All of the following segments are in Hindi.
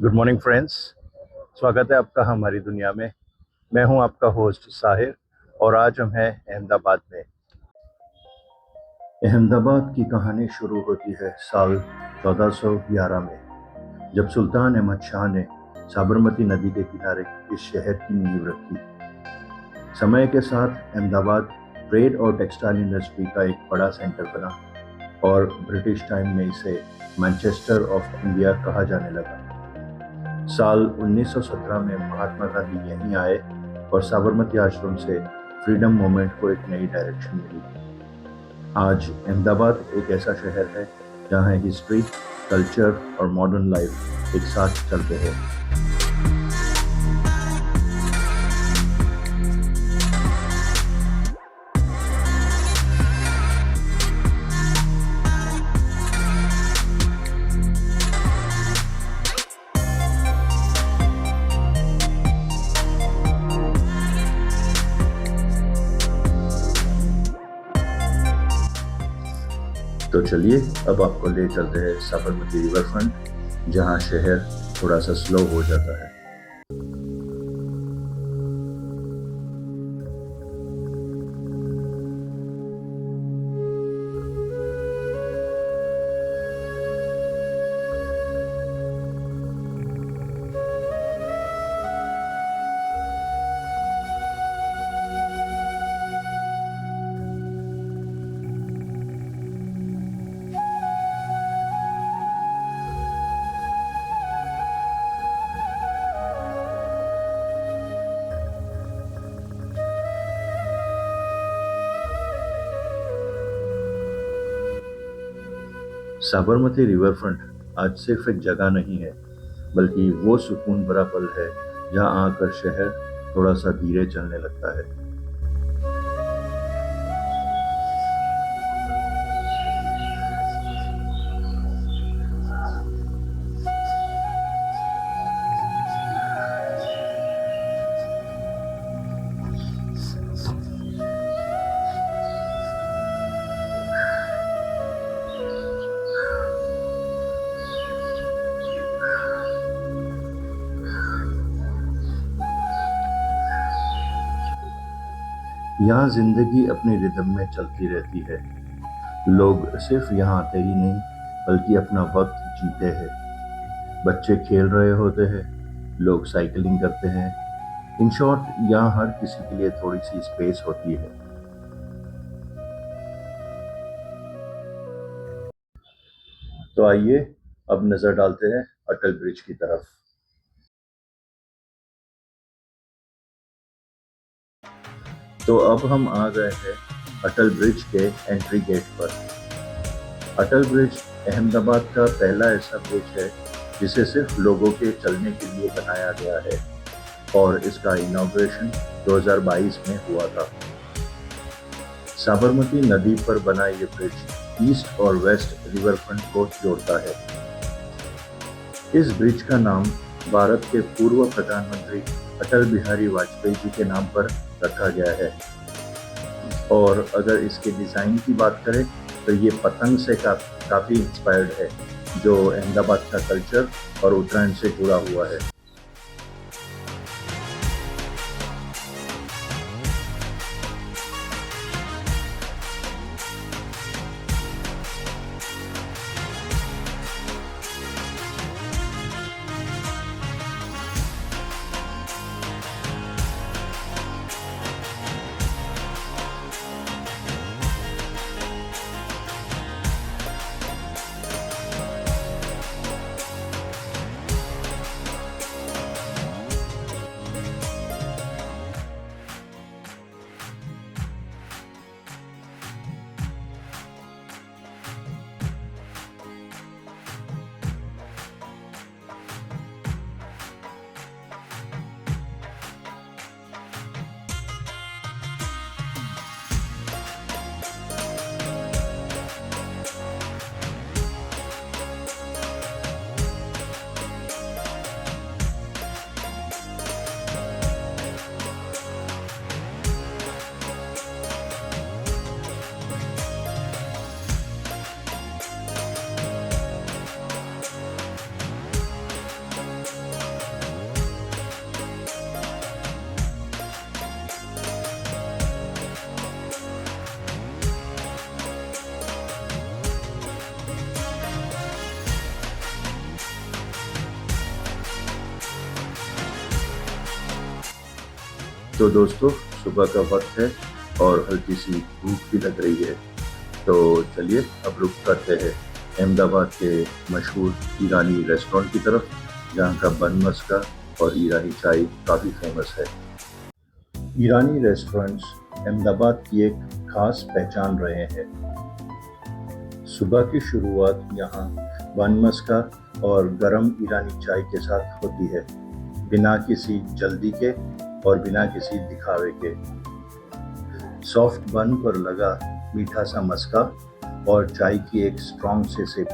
Good morning friends. स्वागत है आपका हमारी दुनिया में। मैं हूं आपका होस्ट साहिर और आज हम हैं अहमदाबाद में। अहमदाबाद की कहानी शुरू होती है साल 1411 में, जब सुल्तान अहमद शाह ने साबरमती नदी के किनारे इस शहर की नींव रखी। समय के साथ अहमदाबाद ट्रेड और टेक्सटाइल इंडस्ट्री का एक बड़ा सेंटर बना और ब्रिटिश टाइम में इसे मैनचेस्टर ऑफ इंडिया कहा जाने लगा। साल 1917 में महात्मा गांधी यहीं आए और साबरमती आश्रम से फ्रीडम मूवमेंट को एक नई डायरेक्शन मिली। आज अहमदाबाद एक ऐसा शहर है जहां हिस्ट्री, कल्चर और मॉडर्न लाइफ एक साथ चलते हैं। तो चलिए अब आपको ले चलते हैं साबरमती रिवर फ्रंट, जहां शहर थोड़ा सा स्लो हो जाता है। साबरमती रिवर फ्रंट आज सिर्फ एक जगह नहीं है, बल्कि वो सुकून भरा पल है जहां आकर शहर थोड़ा सा धीरे चलने लगता है। यहाँ जिंदगी अपनी रिदम में चलती रहती है। लोग सिर्फ यहाँ आते ही नहीं, बल्कि अपना वक्त जीते हैं। बच्चे खेल रहे होते हैं, लोग साइकिलिंग करते हैं। इन शॉर्ट, यहाँ हर किसी के लिए थोड़ी सी स्पेस होती है। तो आइए अब नजर डालते हैं अटल ब्रिज की तरफ। तो अब हम आ गए हैं अटल ब्रिज के एंट्री गेट पर। अटल ब्रिज अहमदाबाद का पहला ऐसा ब्रिज है जिसे सिर्फ लोगों के चलने के लिए बनाया गया है और इसका इनॉग्रेशन 2022 में हुआ था। साबरमती नदी पर बना ये ब्रिज ईस्ट और वेस्ट रिवर फ्रंट को जोड़ता है। इस ब्रिज का नाम भारत के पूर्व प्रधानमंत्री अटल बिहारी वाजपेयी जी के नाम पर रखा गया है। और अगर इसके डिज़ाइन की बात करें तो ये पतंग से काफ़ी इंस्पायर्ड है, जो अहमदाबाद का कल्चर और उत्तरायण से जुड़ा हुआ है। तो दोस्तों, सुबह का वक्त है और हल्की सी भूख भी लग रही है। तो चलिए अब रुख करते हैं अहमदाबाद के मशहूर ईरानी रेस्टोरेंट की तरफ, जहाँ का बन मस्का और ईरानी चाय काफ़ी फेमस है। ईरानी रेस्टोरेंट्स अहमदाबाद की एक खास पहचान रहे हैं। सुबह की शुरुआत यहाँ बन मस्का और गरम ईरानी चाय के साथ होती है, बिना किसी जल्दी के और बिना किसी दिखावे के। सॉफ्ट बन पर लगा मीठा सा मस्का और चाय की एक स्ट्रॉन्ग से सिप,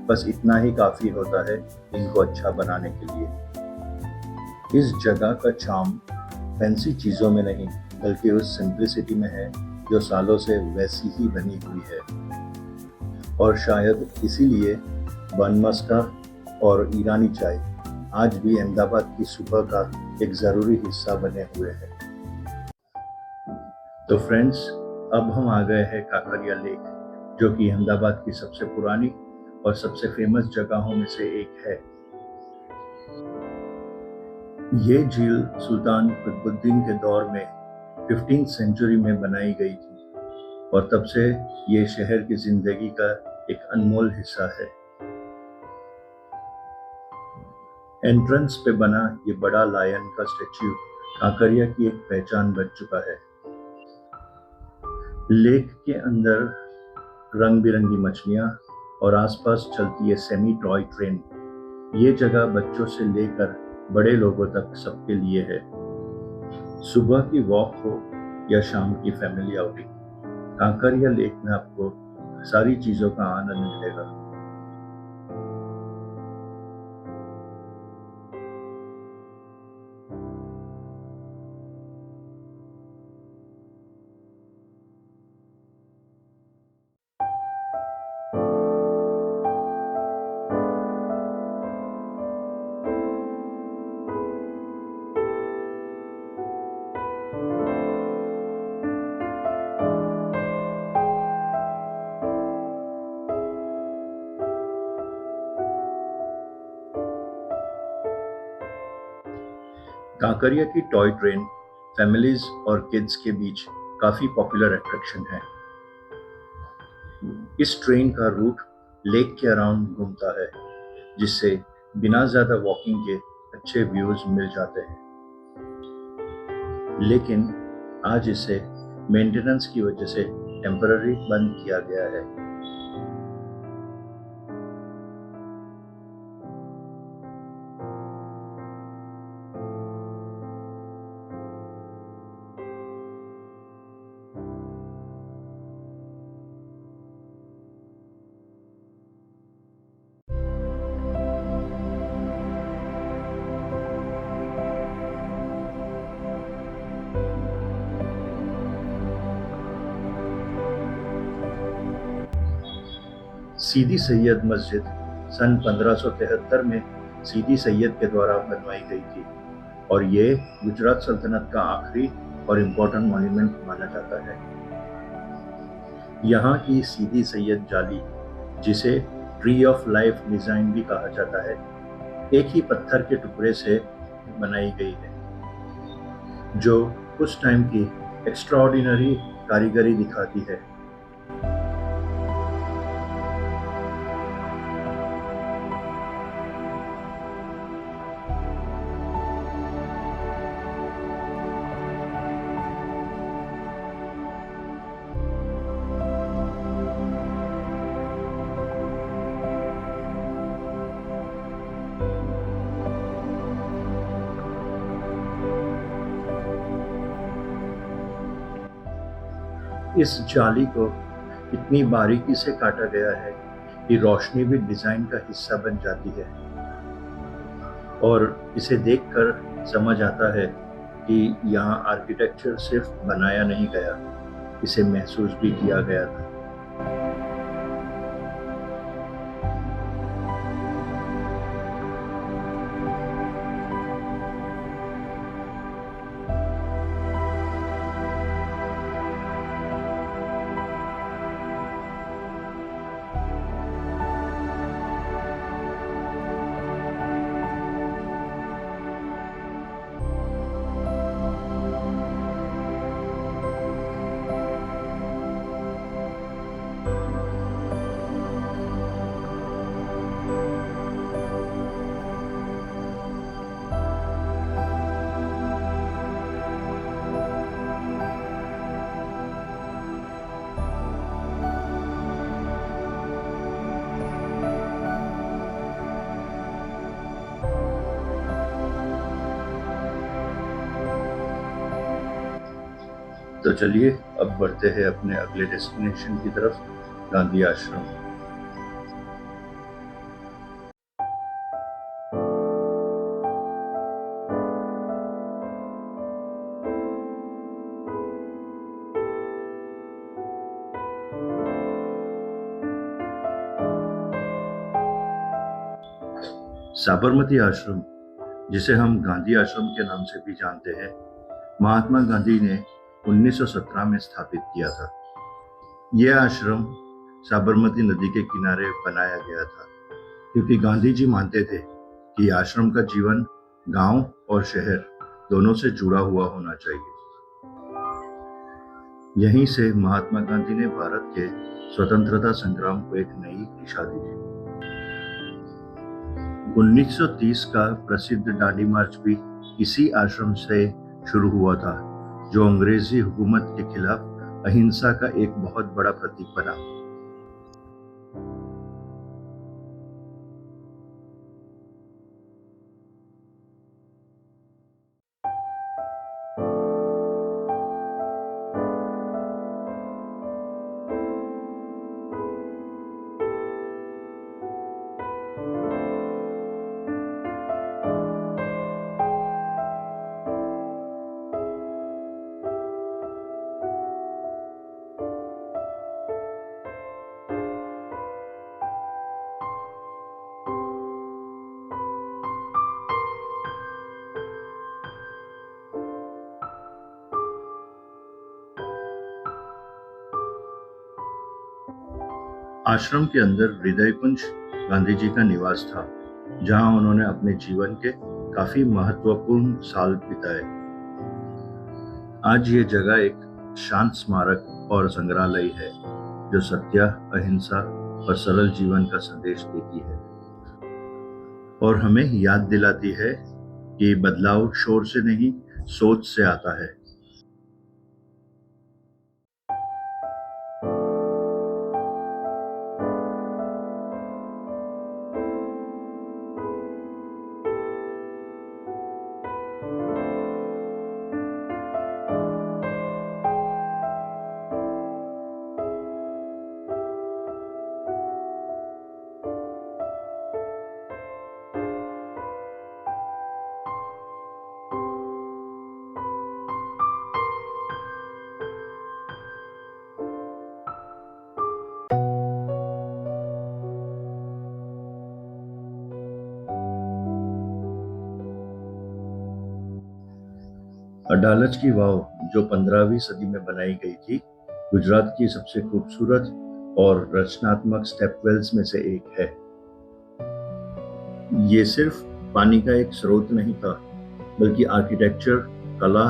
बस इतना ही काफ़ी होता है इनको अच्छा बनाने के लिए। इस जगह का चार्म फैंसी चीज़ों में नहीं, बल्कि उस सिंप्लिसिटी में है जो सालों से वैसी ही बनी हुई है। और शायद इसीलिए बन मस्का और ईरानी चाय आज भी अहमदाबाद की सुबह का एक ज़रूरी हिस्सा बने हुए हैं। तो फ्रेंड्स, अब हम आ गए हैं काकरिया लेक, जो कि अहमदाबाद की सबसे पुरानी और सबसे फेमस जगहों में से एक है। ये झील सुल्तान कुतुबुद्दीन के दौर में 15वीं सेंचुरी में बनाई गई थी और तब से ये शहर की जिंदगी का एक अनमोल हिस्सा है। एंट्रेंस पे बना ये बड़ा लायन का स्टैच्यू काकरिया की एक पहचान बन चुका है। लेक के अंदर रंग बिरंगी मछलियाँ और आसपास चलती है सेमी टॉय ट्रेन। ये जगह बच्चों से लेकर बड़े लोगों तक सबके लिए है। सुबह की वॉक हो या शाम की फैमिली आउटिंग, काकरिया लेक में आपको सारी चीज़ों का आनंद मिलेगा। काकरिया की टॉय ट्रेन फैमिलीज और किड्स के बीच काफ़ी पॉपुलर अट्रैक्शन है। इस ट्रेन का रूट लेक के अराउंड घूमता है, जिससे बिना ज़्यादा वॉकिंग के अच्छे व्यूज़ मिल जाते हैं। लेकिन आज इसे मेंटेनेंस की वजह से टेम्पररी बंद किया गया है। सीदी सैयद मस्जिद सन 1573 में सीदी सैयद के द्वारा बनवाई गई थी और ये गुजरात सल्तनत का आखिरी और इम्पोर्टेंट मॉन्यूमेंट माना जाता है। यहाँ की सीदी सैयद जाली, जिसे ट्री ऑफ लाइफ डिजाइन भी कहा जाता है, एक ही पत्थर के टुकड़े से बनाई गई है, जो उस टाइम की एक्स्ट्राऑर्डिनरी कारीगरी दिखाती है। इस जाली को इतनी बारीकी से काटा गया है कि रोशनी भी डिजाइन का हिस्सा बन जाती है और इसे देखकर समझ आता है कि यहाँ आर्किटेक्चर सिर्फ बनाया नहीं गया, इसे महसूस भी किया गया था। तो चलिए अब बढ़ते हैं अपने अगले डेस्टिनेशन की तरफ, गांधी आश्रम। साबरमती आश्रम, जिसे हम गांधी आश्रम के नाम से भी जानते हैं, महात्मा गांधी ने 1917 में स्थापित किया था। यह आश्रम साबरमती नदी के किनारे बनाया गया था क्योंकि गांधी जी मानते थे कि आश्रम का जीवन गांव और शहर दोनों से जुड़ा हुआ होना चाहिए। यहीं से महात्मा गांधी ने भारत के स्वतंत्रता संग्राम को एक नई दिशा दी। 1930 का प्रसिद्ध दांडी मार्च भी इसी आश्रम से शुरू हुआ था, जो अंग्रेजी हुकूमत के खिलाफ अहिंसा का एक बहुत बड़ा प्रतीक बना। आश्रम के अंदर हृदय कुंज गांधी जी का निवास था, जहां उन्होंने अपने जीवन के काफी महत्वपूर्ण साल बिताए। आज ये जगह एक शांत स्मारक और संग्रहालय है, जो सत्य, अहिंसा और सरल जीवन का संदेश देती है और हमें याद दिलाती है कि बदलाव शोर से नहीं, सोच से आता है। अडालज की वाव, जो 15वीं सदी में बनाई गई थी, गुजरात की सबसे खूबसूरत और रचनात्मक स्टेपवेल्स में से एक है। ये सिर्फ पानी का एक स्रोत नहीं था, बल्कि आर्किटेक्चर, कला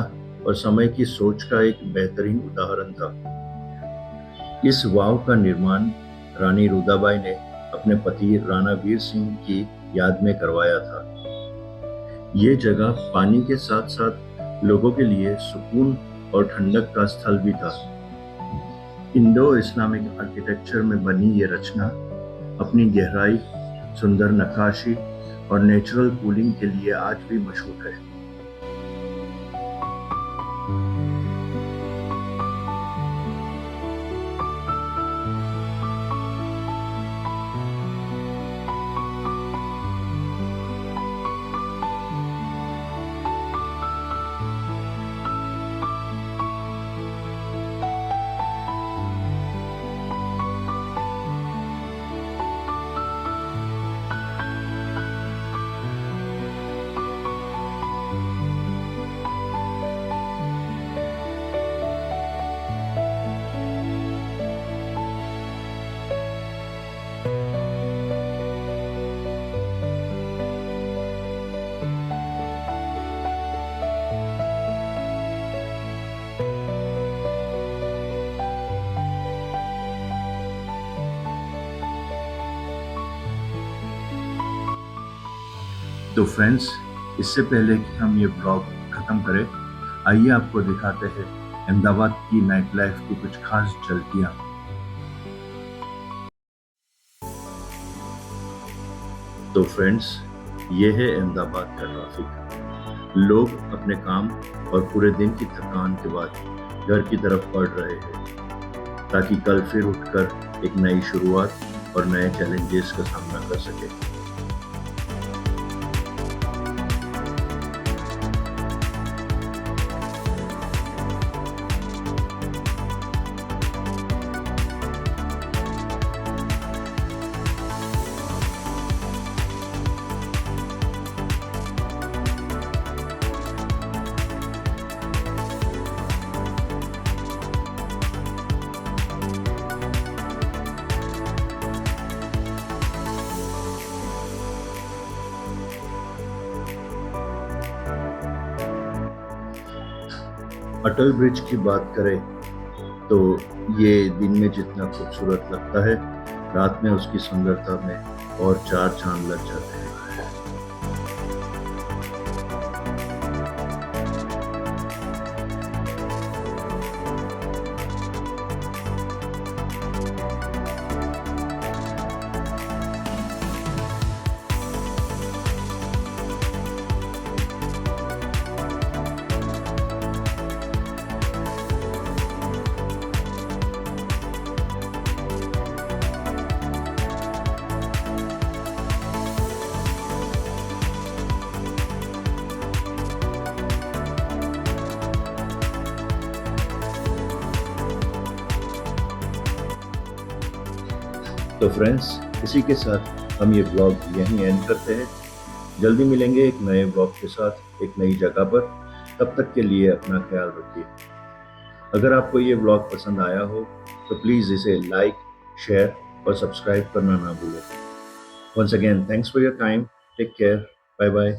और समय की सोच का एक बेहतरीन उदाहरण था। इस वाव का निर्माण रानी रुदाबाई ने अपने पति राणा वीर सिंह की याद में करवाया था। ये जगह पानी के साथ साथ लोगों के लिए सुकून और ठंडक का स्थल भी था। इंडो इस्लामिक आर्किटेक्चर में बनी ये रचना अपनी गहराई, सुंदर नक्काशी और नेचुरल कूलिंग के लिए आज भी मशहूर है। तो फ्रेंड्स, इससे पहले कि हम ये ब्लॉग खत्म करें, आइए आपको दिखाते हैं अहमदाबाद की नाइट लाइफ की कुछ खास झलकियां। तो फ्रेंड्स, ये है अहमदाबाद का ट्रैफिक। लोग अपने काम और पूरे दिन की थकान के बाद घर की तरफ बढ़ रहे हैं ताकि कल फिर उठकर एक नई शुरुआत और नए चैलेंजेस का सामना कर सके। अटल ब्रिज की बात करें तो ये दिन में जितना खूबसूरत लगता है, रात में उसकी सुंदरता में और चार चांद लग जाते हैं। तो फ्रेंड्स, इसी के साथ हम ये ब्लॉग यहीं एंड करते हैं। जल्दी मिलेंगे एक नए ब्लॉग के साथ एक नई जगह पर। तब तक के लिए अपना ख्याल रखिए। अगर आपको ये ब्लॉग पसंद आया हो तो प्लीज़ इसे लाइक, शेयर और सब्सक्राइब करना ना भूलें। Once again, thanks for your time. Take care. Bye bye.